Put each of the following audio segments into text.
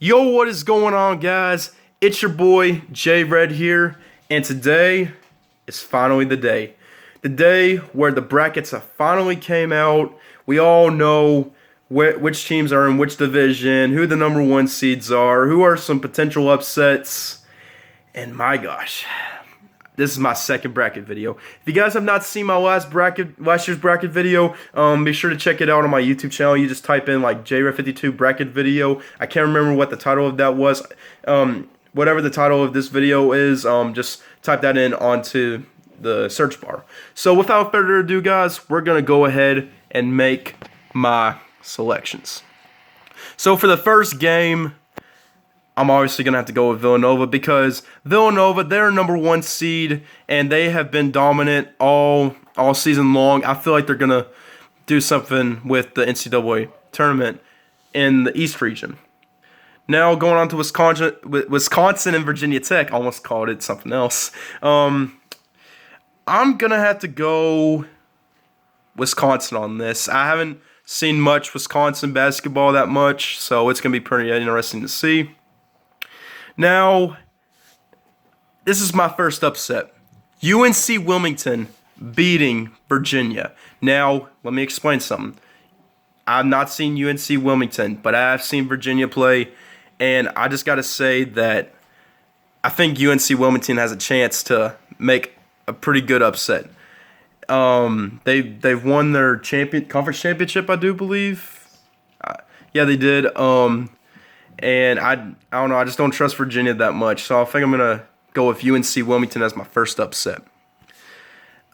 Yo, what is going on, guys? It's your boy, J Red here, and today is finally the day. The day where the brackets have finally came out. We all know which teams are in which division, who the number one seeds are, who are some potential upsets, and my gosh, this is my second bracket video. If you guys have not seen my last year's bracket video, be sure to check it out on my YouTube channel. You just type in like JRed52 bracket video. I can't remember what the title of that was. Whatever the title of this video is, just type that in onto the search bar. So without further ado, guys, we're gonna go ahead and make my selections. So for the first game, I'm obviously going to have to go with Villanova because Villanova, they're number one seed, and they have been dominant all season long. I feel like they're going to do something with the NCAA tournament in the East region. Now going on to Wisconsin and Virginia Tech. Almost called it something else. I'm going to have to go Wisconsin on this. I haven't seen much Wisconsin basketball that much, so it's going to be pretty interesting to see. Now, this is my first upset. UNC Wilmington beating Virginia. Now, let me explain something. I've not seen UNC Wilmington, but I have seen Virginia play, and I just got to say that I think UNC Wilmington has a chance to make a pretty good upset. They've won their conference championship, I do believe. Yeah, they did. And I don't know, I just don't trust Virginia that much. So I think I'm going to go with UNC Wilmington as my first upset.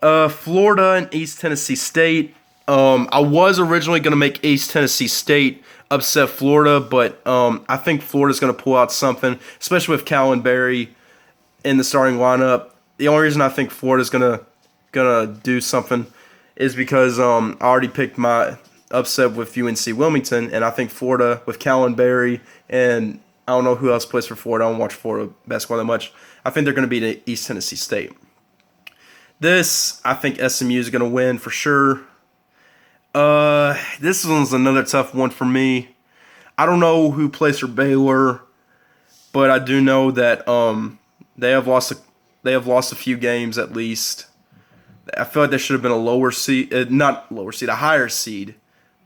Florida and East Tennessee State. I was originally going to make East Tennessee State upset Florida, but I think Florida's going to pull out something, especially with Callan Berry in the starting lineup. The only reason I think Florida's going to do something is because I already picked my upset with UNC Wilmington, and I think Florida with Callan Berry, and I don't know who else plays for Florida. I don't watch Florida basketball that much. I think they're going to beat East Tennessee State. This, I think SMU is going to win for sure. This one's another tough one for me. I don't know who plays for Baylor, but I do know that they have lost a few games at least. I feel like they should have been a a higher seed.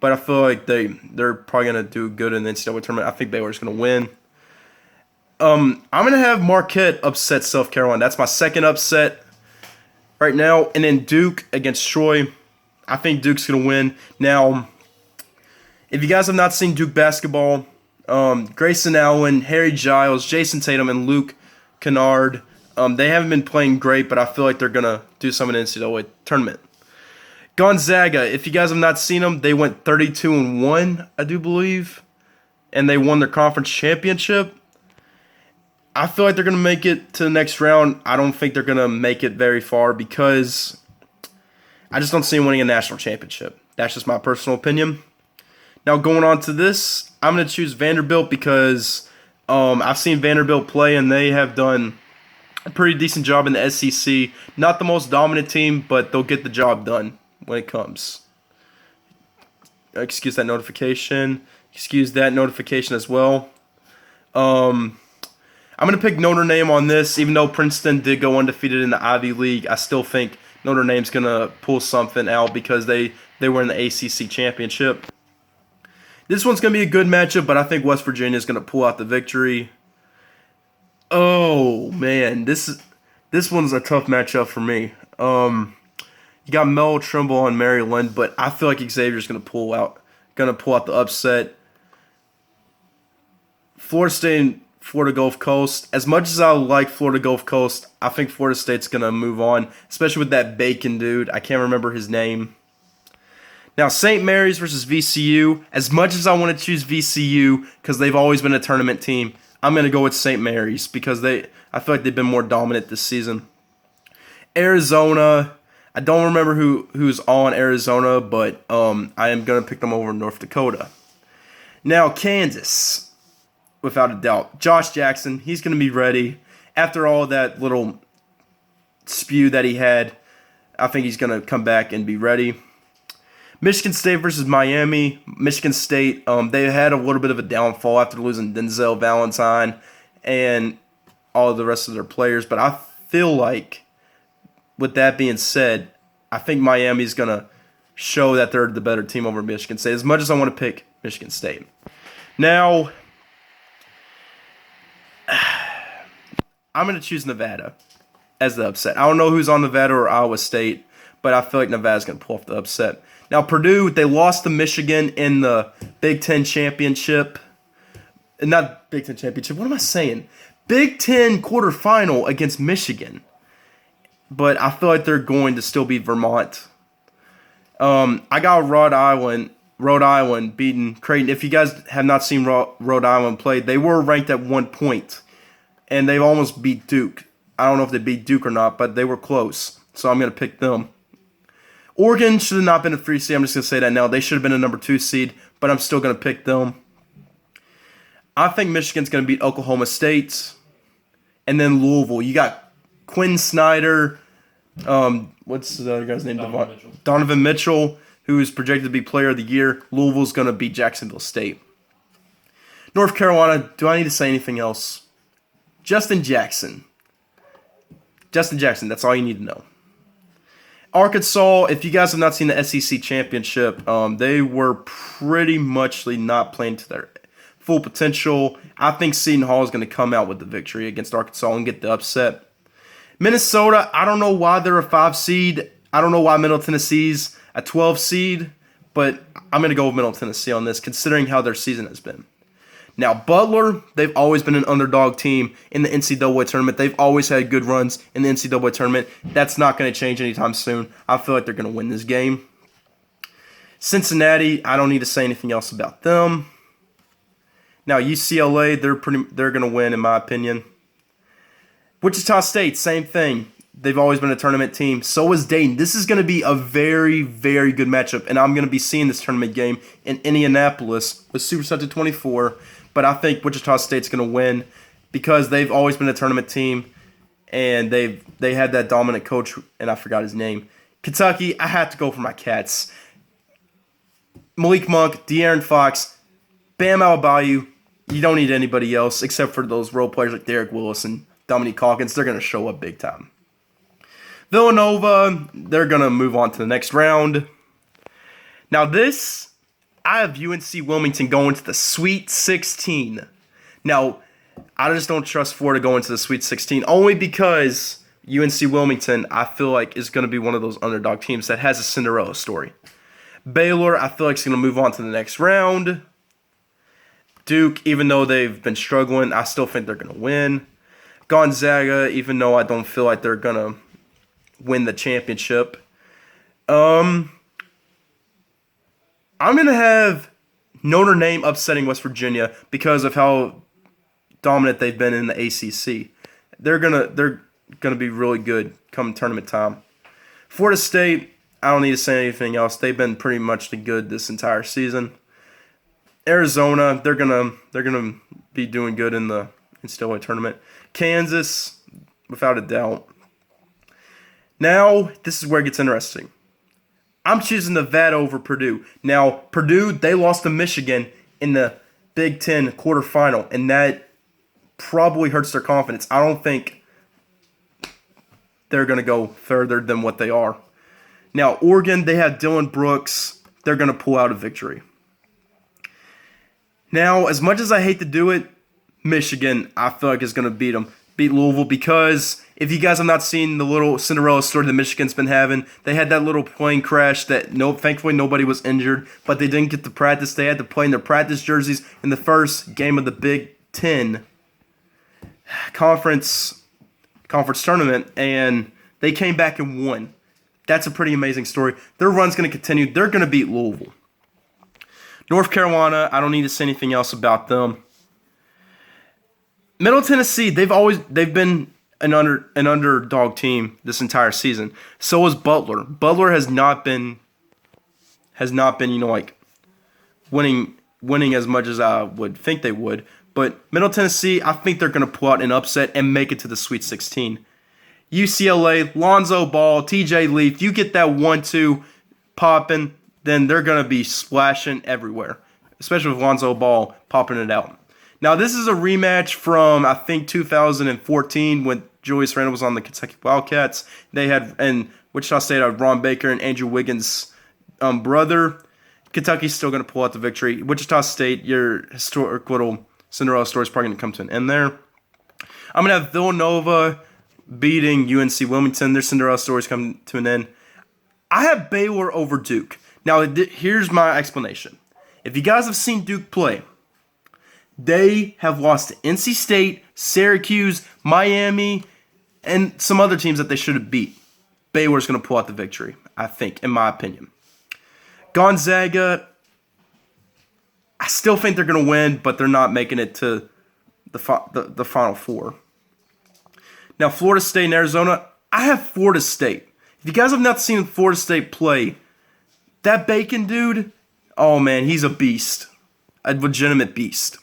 But I feel like they're probably going to do good in the NCAA tournament. I think Baylor's going to win. I'm going to have Marquette upset South Carolina. That's my second upset right now. And then Duke against Troy. I think Duke's going to win. Now, if you guys have not seen Duke basketball, Grayson Allen, Harry Giles, Jason Tatum, and Luke Kennard, they haven't been playing great, but I feel like they're going to do something in the NCAA tournament. Gonzaga, if you guys have not seen them, they went 32-1, I do believe, and they won their conference championship. I feel like they're going to make it to the next round. I don't think they're going to make it very far because I just don't see them winning a national championship. That's just my personal opinion. Now going on to this, I'm going to choose Vanderbilt because I've seen Vanderbilt play, and they have done a pretty decent job in the SEC. Not the most dominant team, but they'll get the job done when it comes. Excuse that notification. Excuse that notification as well. I'm going to pick Notre Dame on this. Even though Princeton did go undefeated in the Ivy League, I still think Notre Dame's going to pull something out because they were in the ACC championship. This one's going to be a good matchup, but I think West Virginia is going to pull out the victory. Oh, man. This one's a tough matchup for me. You got Mel Trimble on Maryland, but I feel like Xavier's going to pull out the upset. Florida State and Florida Gulf Coast. As much as I like Florida Gulf Coast, I think Florida State's going to move on, especially with that Bacon dude. I can't remember his name. Now, St. Mary's versus VCU. As much as I want to choose VCU because they've always been a tournament team, I'm going to go with St. Mary's because I feel like they've been more dominant this season. Arizona. I don't remember who's on Arizona, but I am going to pick them over North Dakota. Now, Kansas, without a doubt. Josh Jackson, he's going to be ready. After all that little spew that he had, I think he's going to come back and be ready. Michigan State versus Miami. Michigan State, they had a little bit of a downfall after losing Denzel Valentine and all of the rest of their players. But I feel like, with that being said, I think Miami's going to show that they're the better team over Michigan State, as much as I want to pick Michigan State. Now, I'm going to choose Nevada as the upset. I don't know who's on Nevada or Iowa State, but I feel like Nevada's going to pull off the upset. Now, Purdue, they lost to Michigan in the Big Ten Championship. Not Big Ten Championship. What am I saying? Big Ten quarterfinal against Michigan. But I feel like they're going to still beat Vermont. I got Rhode Island beating Creighton. If you guys have not seen Rhode Island play, they were ranked at 1 point. And they almost beat Duke. I don't know if they beat Duke or not, but they were close. So I'm going to pick them. Oregon should have not been a 3 seed. I'm just going to say that now. They should have been a number 2 seed, but I'm still going to pick them. I think Michigan's going to beat Oklahoma State. And then Louisville. You got Quinn Snyder. What's the other guy's name? Donovan Mitchell, who is projected to be Player of the Year. Louisville's going to beat Jacksonville State. North Carolina, do I need to say anything else? Justin Jackson, that's all you need to know. Arkansas, if you guys have not seen the SEC Championship, they were pretty much not playing to their full potential. I think Seton Hall is going to come out with the victory against Arkansas and get the upset. Minnesota, I don't know why they're a 5 seed. I don't know why Middle Tennessee's a 12 seed, but I'm going to go with Middle Tennessee on this, considering how their season has been. Now, Butler, they've always been an underdog team in the NCAA tournament. They've always had good runs in the NCAA tournament. That's not going to change anytime soon. I feel like they're going to win this game. Cincinnati, I don't need to say anything else about them. Now, UCLA, they're going to win, in my opinion. Wichita State, same thing. They've always been a tournament team. So is Dayton. This is going to be a very, very good matchup, and I'm going to be seeing this tournament game in Indianapolis with Super Set to 24. But I think Wichita State's going to win because they've always been a tournament team, and they had that dominant coach, and I forgot his name. Kentucky, I have to go for my Cats. Malik Monk, De'Aaron Fox, Bam Adebayo. You don't need anybody else except for those role players like Derek Willis and Dominique Hawkins. They're going to show up big time. Villanova, they're going to move on to the next round. Now I have UNC Wilmington going to the Sweet 16. Now, I just don't trust Florida going to the Sweet 16, only because UNC Wilmington, I feel like, is going to be one of those underdog teams that has a Cinderella story. Baylor, I feel like, is going to move on to the next round. Duke, even though they've been struggling, I still think they're going to win. Gonzaga, even though I don't feel like they're going to win the championship. I'm going to have Notre Dame upsetting West Virginia because of how dominant they've been in the ACC. They're gonna be really good come tournament time. Florida State, I don't need to say anything else. They've been pretty much good this entire season. Arizona, they're gonna be doing good in the NCAA tournament. Kansas, without a doubt. Now, this is where it gets interesting. I'm choosing Nevada over Purdue. Now, Purdue, they lost to Michigan in the Big Ten quarterfinal, and that probably hurts their confidence. I don't think they're going to go further than what they are. Now, Oregon, they have Dylan Brooks. They're going to pull out a victory. Now, as much as I hate to do it, Michigan, I feel like is going to beat Louisville, because if you guys have not seen the little Cinderella story that Michigan's been having, they had that little plane crash that thankfully nobody was injured, but they didn't get to practice. They had to play in their practice jerseys in the first game of the Big Ten conference tournament, and they came back and won. That's a pretty amazing story. Their run's going to continue. They're going to beat Louisville. North Carolina, I don't need to say anything else about them. Middle Tennessee, they've been an underdog team this entire season. So is Butler. Butler has not been winning as much as I would think they would. But Middle Tennessee, I think they're going to pull out an upset and make it to the Sweet 16. UCLA, Lonzo Ball, TJ Leaf, you get that 1-2 popping, then they're going to be splashing everywhere, especially with Lonzo Ball popping it out. Now, this is a rematch from, I think, 2014 when Julius Randle was on the Kentucky Wildcats. They had, and Wichita State had Ron Baker and Andrew Wiggins' brother. Kentucky's still going to pull out the victory. Wichita State, your historic little Cinderella story is probably going to come to an end there. I'm going to have Villanova beating UNC Wilmington. Their Cinderella stories come to an end. I have Baylor over Duke. Now, here's my explanation. If you guys have seen Duke play, they have lost to NC State, Syracuse, Miami, and some other teams that they should have beat. Baylor's going to pull out the victory, I think, in my opinion. Gonzaga, I still think they're going to win, but they're not making it to the Final Four. Now, Florida State and Arizona, I have Florida State. If you guys have not seen Florida State play, that Bacon dude, oh man, he's a beast. A legitimate beast.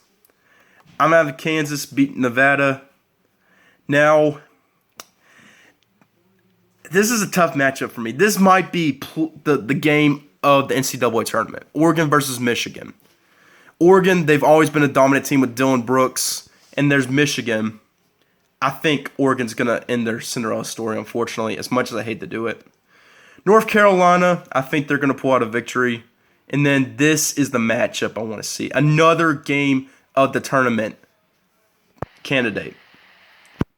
I'm out of Kansas beating Nevada. Now, this is a tough matchup for me. This might be the game of the NCAA tournament. Oregon versus Michigan. Oregon, they've always been a dominant team with Dylan Brooks. And there's Michigan. I think Oregon's going to end their Cinderella story, unfortunately, as much as I hate to do it. North Carolina, I think they're going to pull out a victory. And then this is the matchup I want to see. Another game of the tournament candidate.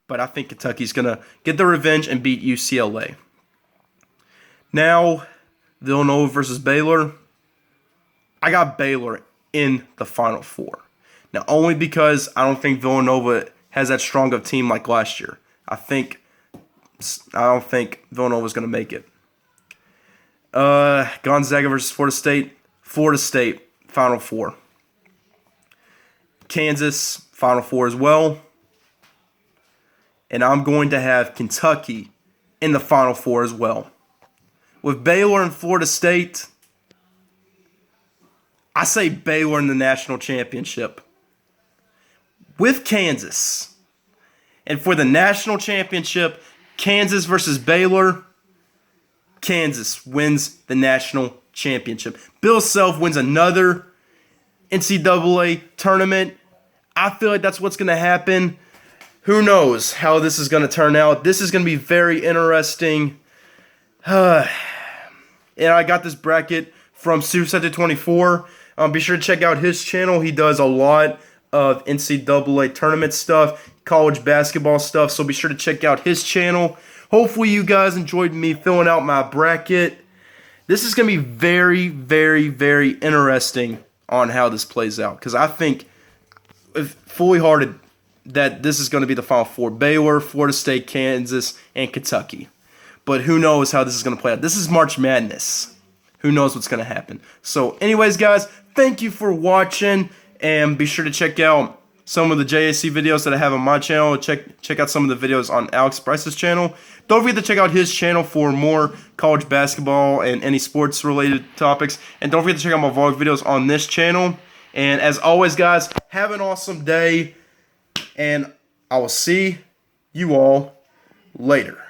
But I think Kentucky's going to get their revenge and beat UCLA. Now, Villanova versus Baylor. I got Baylor in the Final Four. Now, only because I don't think Villanova has that strong of a team like last year. I don't think Villanova's going to make it. Gonzaga versus Florida State. Florida State, Final Four. Kansas, Final Four as well. And I'm going to have Kentucky in the Final Four as well. With Baylor and Florida State, I say Baylor in the national championship. With Kansas. And for the national championship, Kansas versus Baylor, Kansas wins the national championship. Bill Self wins another NCAA tournament. I feel like that's what's going to happen. Who knows how this is going to turn out. This is going to be very interesting. And I got this bracket from Suicide24. Be sure to check out his channel. He does a lot of NCAA tournament stuff, college basketball stuff, so be sure to check out his channel. Hopefully you guys enjoyed me filling out my bracket. This is going to be very, very, very interesting on how this plays out, because I think, fully hearted, that this is going to be the Final Four. Baylor, Florida State, Kansas, and Kentucky. But who knows how this is going to play out. This is March Madness. Who knows what's going to happen. So anyways, guys, thank you for watching. And be sure to check out some of the JAC videos that I have on my channel. Check out some of the videos on Alex Bryce's channel. Don't forget to check out his channel for more college basketball and any sports-related topics. And don't forget to check out my vlog videos on this channel. And as always, guys, have an awesome day. And I will see you all later.